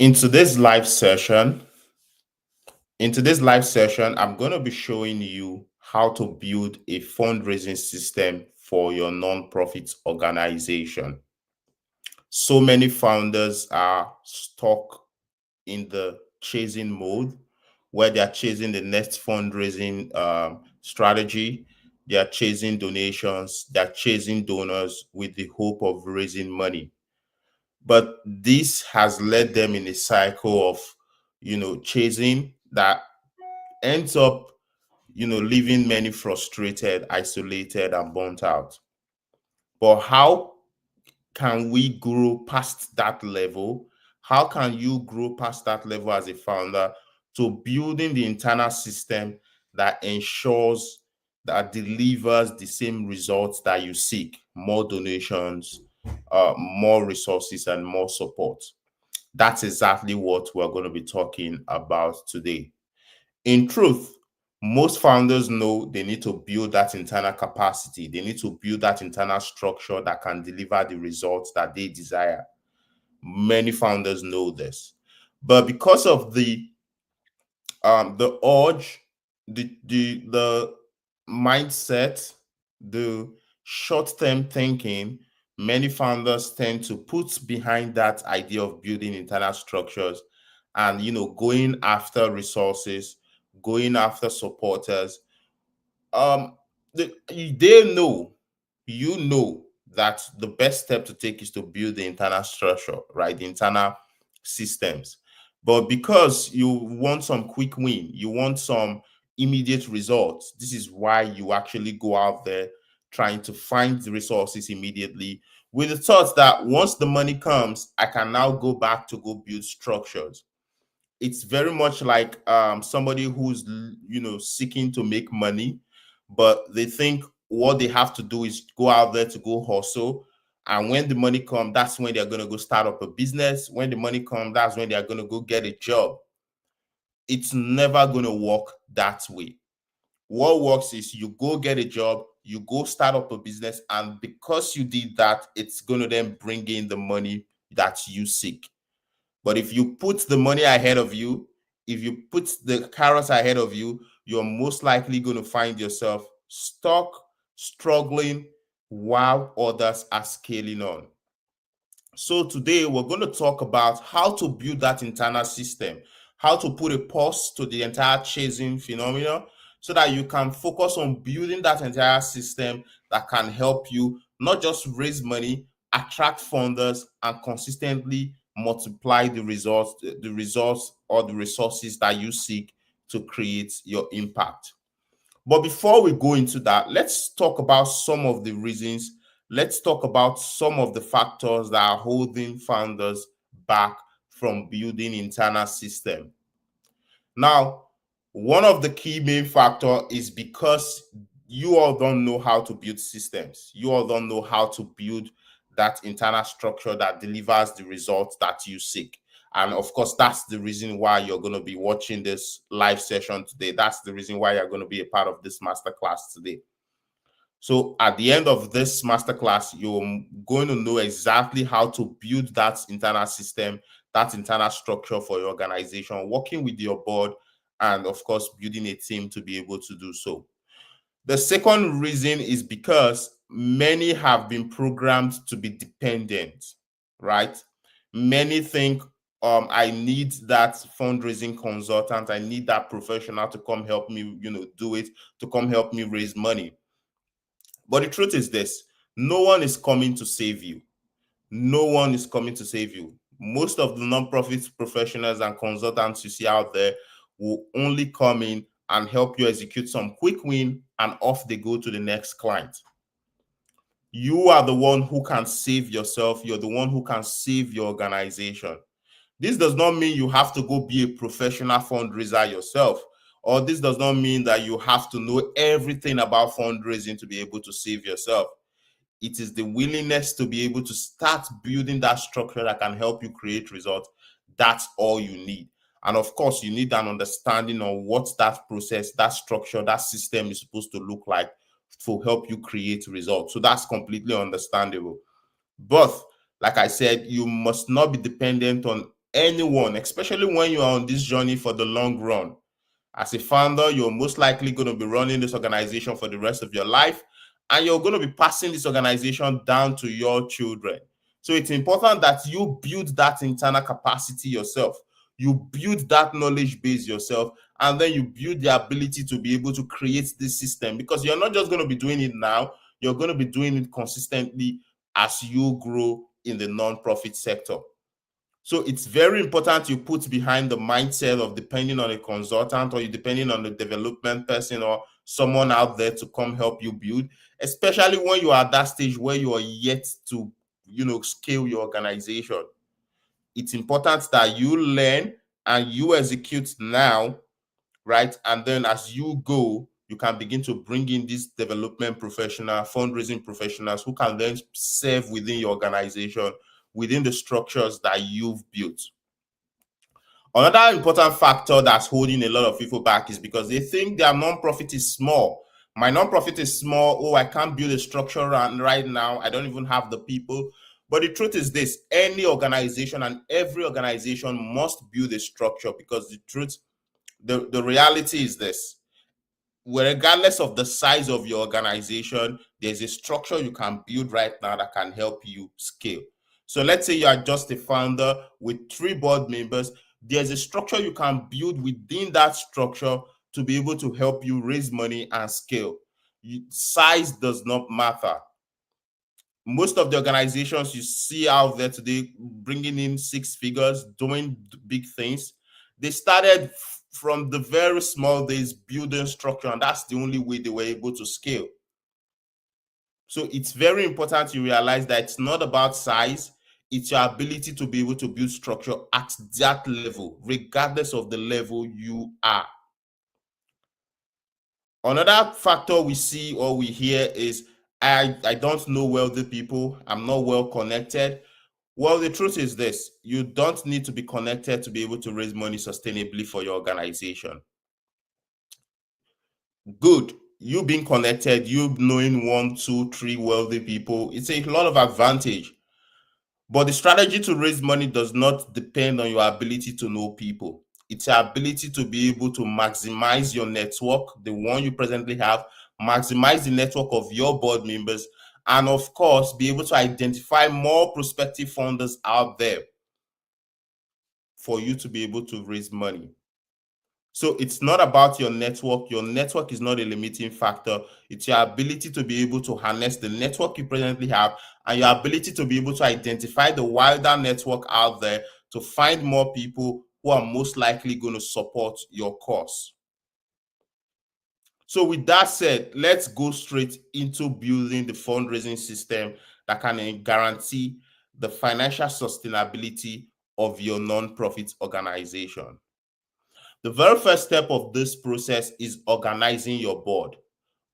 In today's live session, I'm going to be showing you how to build a fundraising system for your nonprofit organization. So many founders are stuck in the chasing mode where they are chasing the next fundraising strategy. They are chasing donations, they are chasing donors with the hope of raising money. But this has led them in a cycle of, chasing that ends up, leaving many frustrated, isolated, and burnt out. But how can we grow past that level? How can you grow past that level as a founder to building the internal system that ensures that delivers the same results that you seek? More donations, more resources, and more support. That's exactly what we're going to be talking about today. In truth, most founders know they need to build that internal capacity. They need to build that internal structure that can deliver the results that they desire. Many founders know this. But because of the urge, the mindset, the short-term thinking, many founders tend to put behind that idea of building internal structures and going after resources, going after supporters. They know, that the best step to take is to build the internal structure, right? The internal systems. But because you want some quick win, you want some immediate results, this is why you actually go out there trying to find the resources immediately with the thoughts that once the money comes, I can now go back to go build structures. It's very much like somebody who's seeking to make money, but they think what they have to do is go out there to go hustle, and when the money comes, that's when they're going to go start up a business. When the money comes, that's when they're going to go get a job. It's never going to work that way. What works is you go get a job, you go start up a business, and because you did that, it's going to then bring in the money that you seek. But if you put the money ahead of you, if you put the carrots ahead of you, you're most likely going to find yourself stuck, struggling, while others are scaling on. So today we're going to talk about how to build that internal system, how to put a pause to the entire chasing phenomenon so that you can focus on building that entire system that can help you not just raise money, attract funders, and consistently multiply the results or the resources that you seek to create your impact. But before we go into that, let's talk about some of the reasons. Let's talk about some of the factors that are holding founders back from building internal system. Now, one of the key main factor is because you all don't know how to build systems. You all don't know how to build that internal structure that delivers the results that you seek. And of course, that's the reason why you're going to be watching this live session today. That's the reason why you're going to be a part of this masterclass today. So at the end of this masterclass, you're going to know exactly how to build that internal system, that internal structure for your organization, working with your board, and of course, building a team to be able to do so. The second reason is because many have been programmed to be dependent, right? Many think, I need that fundraising consultant, I need that professional to come help me, do it, to come help me raise money. But the truth is this: no one is coming to save you. No one is coming to save you. Most of the nonprofit professionals and consultants you see out there will only come in and help you execute some quick win, and off they go to the next client. You are the one who can save yourself. You're the one who can save your organization. This does not mean you have to go be a professional fundraiser yourself, or this does not mean that you have to know everything about fundraising to be able to save yourself. It is the willingness to be able to start building that structure that can help you create results. That's all you need. And of course, you need an understanding of what that process, that structure, that system is supposed to look like to help you create results. So that's completely understandable. But like I said, you must not be dependent on anyone, especially when you are on this journey for the long run. As a founder, you're most likely going to be running this organization for the rest of your life, and you're going to be passing this organization down to your children. So it's important that you build that internal capacity yourself. You build that knowledge base yourself, and then you build the ability to be able to create this system, because you're not just going to be doing it now, you're going to be doing it consistently as you grow in the nonprofit sector. So it's very important you put behind the mindset of depending on a consultant, or you depending on a development person or someone out there to come help you build, especially when you are at that stage where you are yet to, scale your organization. It's important that you learn and you execute now, right? And then as you go, you can begin to bring in these development professionals, fundraising professionals who can then serve within your organization, within the structures that you've built. Another important factor that's holding a lot of people back is because they think their nonprofit is small. My nonprofit is small. Oh, I can't build a structure right now. I don't even have the people. But the truth is this: any organization and every organization must build a structure, because the reality is this: regardless of the size of your organization, there's a structure you can build right now that can help you scale. So let's say you are just a founder with 3 board members. There's a structure you can build within that structure to be able to help you raise money and scale. Size does not matter. Most of the organizations you see out there today bringing in 6 figures, doing big things, they started from the very small days building structure, and that's the only way they were able to scale. So it's very important you realize that it's not about size, it's your ability to be able to build structure at that level, regardless of the level you are. Another factor we see or we hear is, I don't know wealthy people, I'm not well connected. Well, the truth is this: you don't need to be connected to be able to raise money sustainably for your organization. Good. You being connected, you knowing 1, 2, 3 wealthy people, it's a lot of advantage. But the strategy to raise money does not depend on your ability to know people. It's your ability to be able to maximize your network, the one you presently have, maximize the network of your board members, and of course, be able to identify more prospective funders out there for you to be able to raise money. So it's not about your network. Your network is not a limiting factor. It's your ability to be able to harness the network you presently have, and your ability to be able to identify the wider network out there to find more people who are most likely going to support your cause. So with that said, let's go straight into building the fundraising system that can guarantee the financial sustainability of your nonprofit organization. The very first step of this process is organizing your board.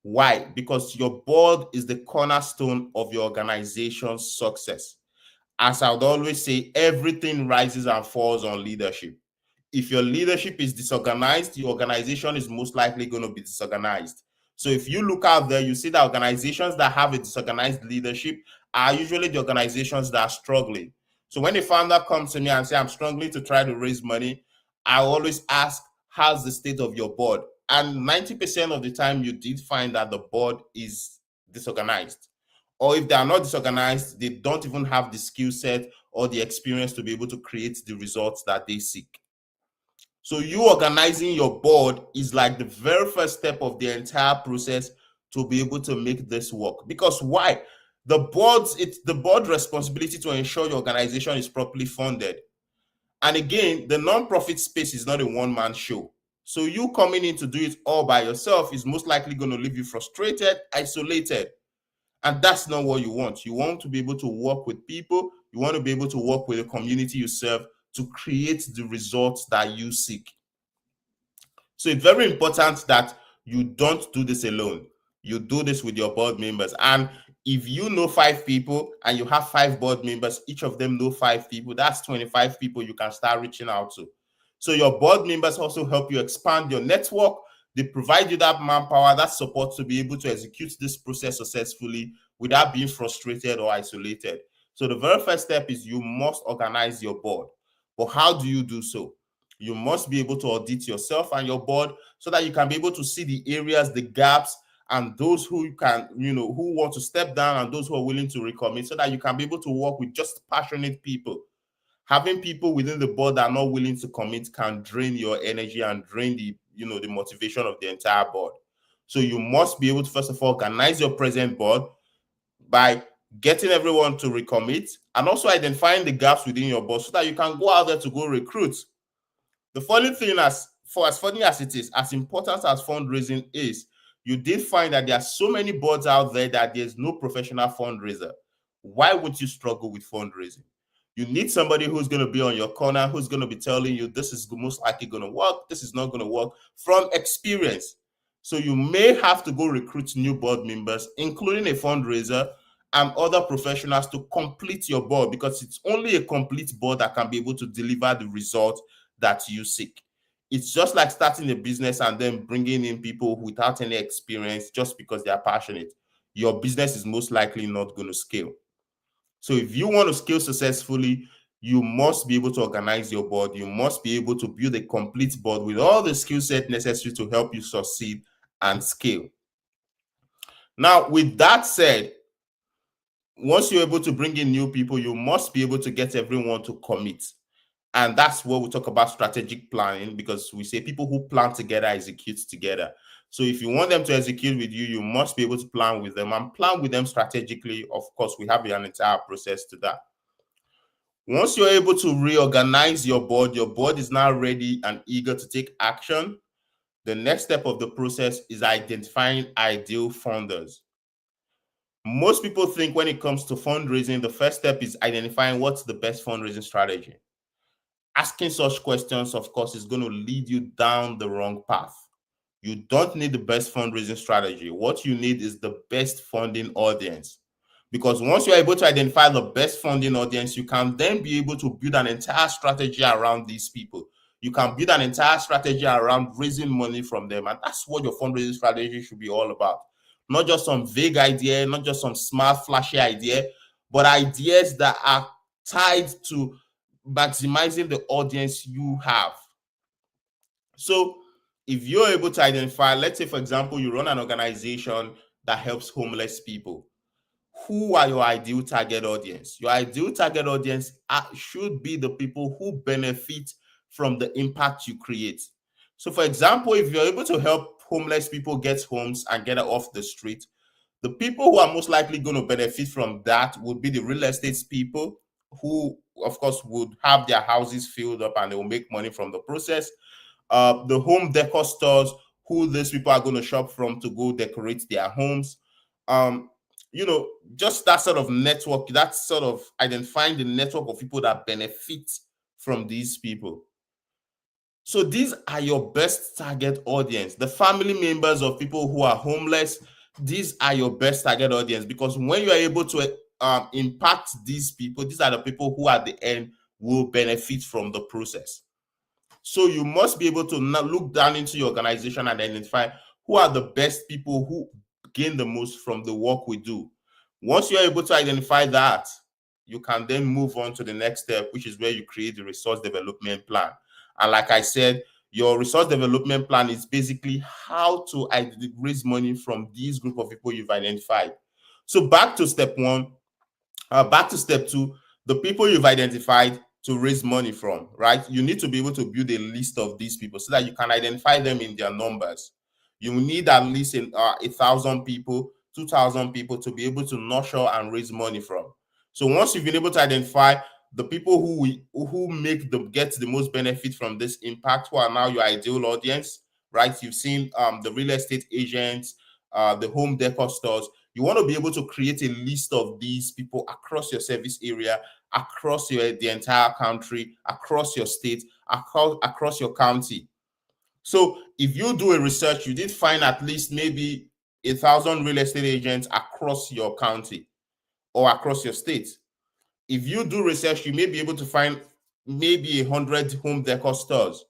Why? Because your board is the cornerstone of your organization's success. As I would always say, everything rises and falls on leadership. If your leadership is disorganized, your organization is most likely going to be disorganized. So if you look out there, you see that organizations that have a disorganized leadership are usually the organizations that are struggling. So when a founder comes to me and say, I'm struggling to try to raise money, I always ask, how's the state of your board? And 90% of the time, you did find that the board is disorganized. Or if they are not disorganized, they don't even have the skill set or the experience to be able to create the results that they seek. So you organizing your board is like the very first step of the entire process to be able to make this work. Because why? It's the board responsibility to ensure your organization is properly funded. And again, the nonprofit space is not a one-man show. So you coming in to do it all by yourself is most likely going to leave you frustrated, isolated. And that's not what you want. You want to be able to work with people. You want to be able to work with the community you serve to create the results that you seek. So it's very important that you don't do this alone. You do this with your board members. And if you know 5 people and you have 5 board members, each of them know 5 people, that's 25 people you can start reaching out to. So your board members also help you expand your network. They provide you that manpower, that support to be able to execute this process successfully without being frustrated or isolated. So the very first step is you must organize your board. But how do you do so? You must be able to audit yourself and your board so that you can be able to see the areas, the gaps, and those who can, who want to step down and those who are willing to recommit, so that you can be able to work with just passionate people. Having people within the board that are not willing to commit can drain your energy and drain the motivation of the entire board. So you must be able to, first of all, organize your present board by getting everyone to recommit, and also identifying the gaps within your board so that you can go out there to go recruit. The funny thing, as funny as it is, as important as fundraising is, you did find that there are so many boards out there that there's no professional fundraiser. Why would you struggle with fundraising? You need somebody who's going to be on your corner, who's going to be telling you this is most likely going to work, this is not going to work, from experience. So you may have to go recruit new board members, including a fundraiser and other professionals, to complete your board, because it's only a complete board that can be able to deliver the result that you seek. It's just like starting a business and then bringing in people without any experience just because they are passionate. Your business is most likely not going to scale. So if you want to scale successfully, you must be able to organize your board. You must be able to build a complete board with all the skill set necessary to help you succeed and scale. Now, with that said, once you're able to bring in new people, you must be able to get everyone to commit. And that's where we talk about strategic planning, because we say people who plan together execute together. So if you want them to execute with you, you must be able to plan with them and plan with them strategically. Of course, we have an entire process to that. Once you're able to reorganize your board is now ready and eager to take action. The next step of the process is identifying ideal funders. Most people think when it comes to fundraising, the first step is identifying what's the best fundraising strategy. Asking such questions, of course, is going to lead you down the wrong path. You don't need the best fundraising strategy. What you need is the best funding audience. Because once you're able to identify the best funding audience, you can then be able to build an entire strategy around these people. You can build an entire strategy around raising money from them. And that's what your fundraising strategy should be all about. Not just some vague idea, not just some smart, flashy idea, but ideas that are tied to maximizing the audience you have. So if you're able to identify, let's say, for example, you run an organization that helps homeless people. Who are your ideal target audience? Your ideal target audience should be the people who benefit from the impact you create. So, for example, if you're able to help homeless people get homes and get off the street, the people who are most likely going to benefit from that would be the real estate people, who, of course, would have their houses filled up and they will make money from the process. The home decor stores, who these people are going to shop from to go decorate their homes. Um, just that sort of network, that sort of identifying the network of people that benefit from these people. So these are your best target audience. The family members of people who are homeless, these are your best target audience, because when you are able to impact these people, these are the people who at the end will benefit from the process. So you must be able to now look down into your organization and identify who are the best people who gain the most from the work we do. Once you're able to identify that, you can then move on to the next step, which is where you create the resource development plan. And like I said, your resource development plan is basically how to raise money from these group of people you've identified. So back to step one, back to step two, the people you've identified to raise money from, right? You need to be able to build a list of these people so that you can identify them in their numbers. You need at least 1,000 people, 2,000 people to be able to nurture and raise money from. So once you've been able to identify the people who get the most benefit from this impact, who are now your ideal audience, right? You've seen the real estate agents, the home decor stores. You want to be able to create a list of these people across your service area, across the entire country, across your state, across your county. So if you do a research, you did find at least maybe 1,000 real estate agents across your county or across your state. If you do research, you may be able to find maybe 100 home decor stores.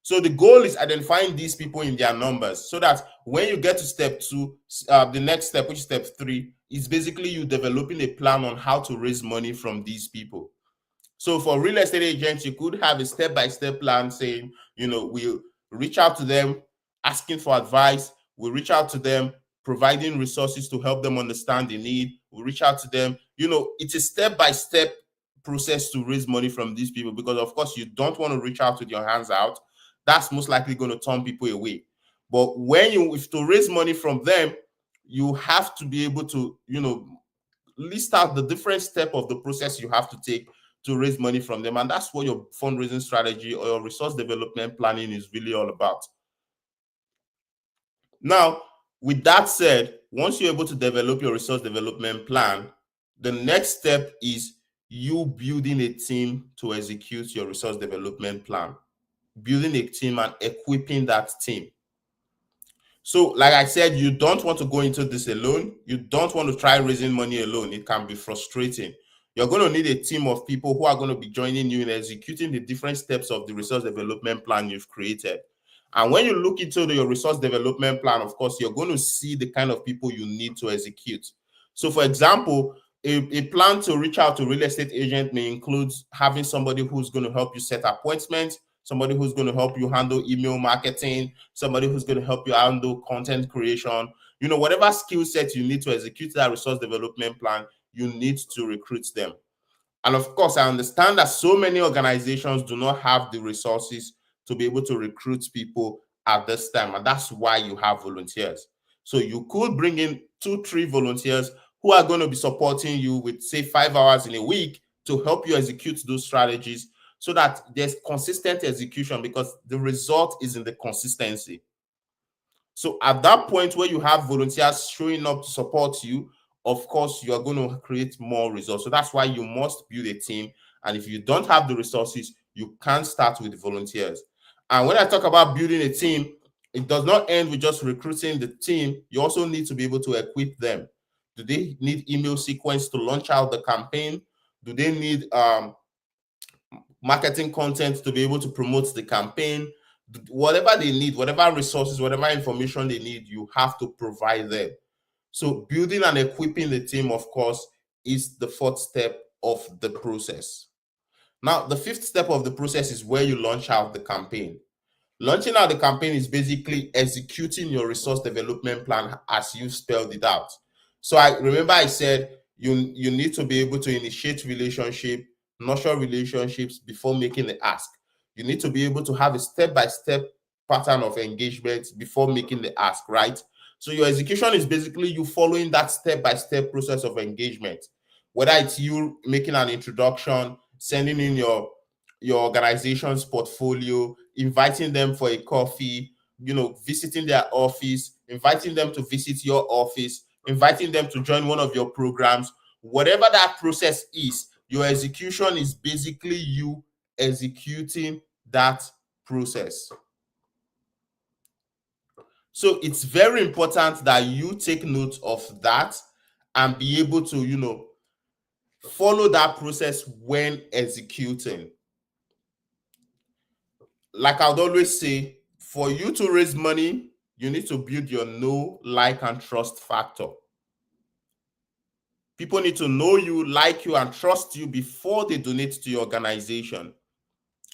So the goal is identifying these people in their numbers, so that when you get to step two, the next step, which is step three, is basically you developing a plan on how to raise money from these people. So for real estate agents, you could have a step-by-step plan saying, we'll reach out to them, asking for advice. We'll reach out to them, providing resources to help them understand the need. We'll reach out to them. It's a step-by-step process to raise money from these people, because of course you don't want to reach out with your hands out. That's most likely going to turn people away. But if to raise money from them, you have to be able to, list out the different step of the process you have to take to raise money from them. And that's what your fundraising strategy or your resource development planning is really all about. Now, with that said, once you're able to develop your resource development plan, the next step is you building a team to execute your resource development plan, building a team and equipping that team. So, like I said, you don't want to go into this alone. You don't want to try raising money alone. It can be frustrating. You're going to need a team of people who are going to be joining you in executing the different steps of the resource development plan you've created. And when you look into your resource development plan, of course, you're going to see the kind of people you need to execute. So, for example, a plan to reach out to real estate agent may include having somebody who's going to help you set appointments, somebody who's going to help you handle email marketing, somebody who's going to help you handle content creation. Whatever skill set you need to execute that resource development plan, you need to recruit them. And of course, I understand that so many organizations do not have the resources to be able to recruit people at this time. And that's why you have volunteers. So you could bring in 2-3 volunteers who are going to be supporting you with, say, 5 hours in a week to help you execute those strategies, so that there's consistent execution, because the result is in the consistency. So at that point where you have volunteers showing up to support you, of course, you are going to create more results. So that's why you must build a team. And if you don't have the resources, you can't start with volunteers. And when I talk about building a team, it does not end with just recruiting the team. You also need to be able to equip them. Do they need email sequence to launch out the campaign? Do they need marketing content to be able to promote the campaign? Whatever they need, whatever resources, whatever information they need, you have to provide them. So building and equipping the team, of course, is the 4th step of the process. Now, the 5th step of the process is where you launch out the campaign. Launching out the campaign is basically executing your resource development plan as you spelled it out. So I said you need to be able to initiate relationship, nurture relationships before making the ask. You need to be able to have a step-by-step pattern of engagement before making the ask, right? So your execution is basically you following that step-by-step process of engagement. Whether it's you making an introduction, sending in your organization's portfolio, inviting them for a coffee, visiting their office, inviting them to visit your office, inviting them to join one of your programs. Whatever that process is, your execution is basically you executing that process. So it's very important that you take note of that and be able to, follow that process when executing. Like I would always say, for you to raise money, you need to build your know, like, and trust factor. People need to know you, like you, and trust you before they donate to your organization.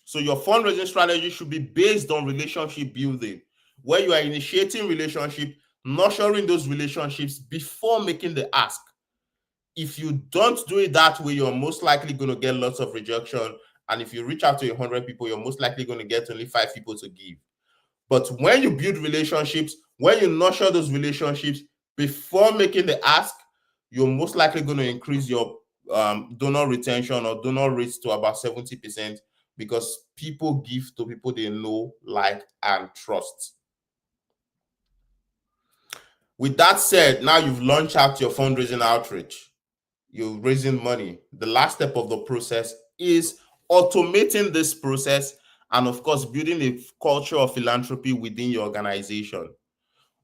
So your fundraising strategy should be based on relationship building, where you are initiating relationship, nurturing those relationships before making the ask. If you don't do it that way, you're most likely going to get lots of rejection. And if you reach out to 100 people, you're most likely going to get only 5 people to give. But when you build relationships, when you nurture those relationships before making the ask, you're most likely going to increase your donor retention or donor rates to about 70%, because people give to people they know, like, and trust. With that said, now you've launched out your fundraising outreach. You're raising money. The last step of the process is automating this process and, of course, building a culture of philanthropy within your organization.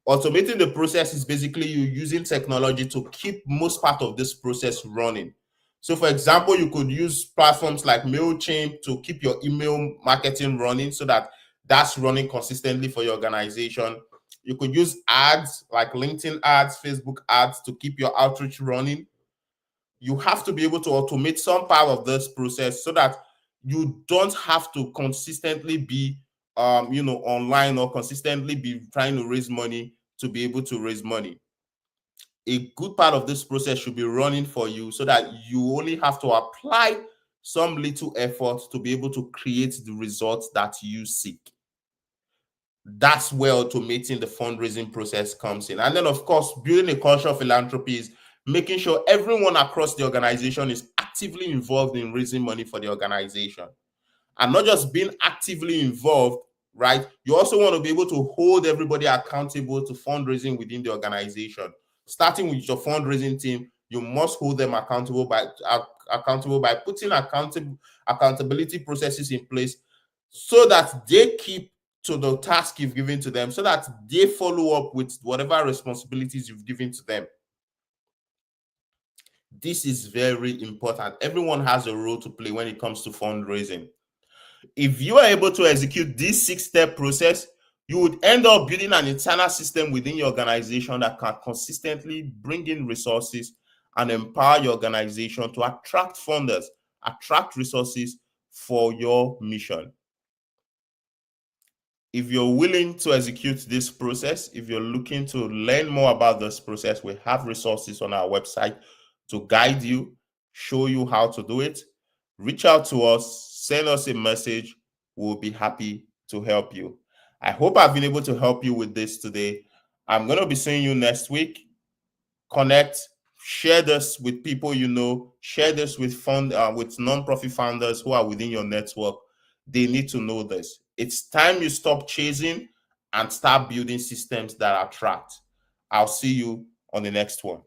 Automating the process is basically you using technology to keep most part of this process running. So, for example, you could use platforms like MailChimp to keep your email marketing running, so that that's running consistently for your organization. You could use ads like LinkedIn ads, Facebook ads to keep your outreach running. You have to be able to automate some part of this process so that you don't have to consistently be online, or consistently be trying to raise money to be able to raise money. A good part of this process should be running for you so that you only have to apply some little effort to be able to create the results that you seek. That's where automating the fundraising process comes in. And then, of course, building a culture of philanthropy is making sure everyone across the organization is actively involved in raising money for the organization. And not just being actively involved, right? You also want to be able to hold everybody accountable to fundraising within the organization. Starting with your fundraising team, you must hold them accountable by putting accountability processes in place so that they keep to the task you've given to them, so that they follow up with whatever responsibilities you've given to them. This is very important. Everyone has a role to play when it comes to fundraising. If you are able to execute this 6-step process, you would end up building an internal system within your organization that can consistently bring in resources and empower your organization to attract funders, attract resources for your mission. If you're willing to execute this process, if you're looking to learn more about this process, we have resources on our website to guide you, show you how to do it. Reach out to us, send us a message. We'll be happy to help you. I hope I've been able to help you with this today. I'm going to be seeing you next week. Connect, share this with people you know, share this with nonprofit founders who are within your network. They need to know this. It's time you stop chasing and start building systems that attract. I'll see you on the next one.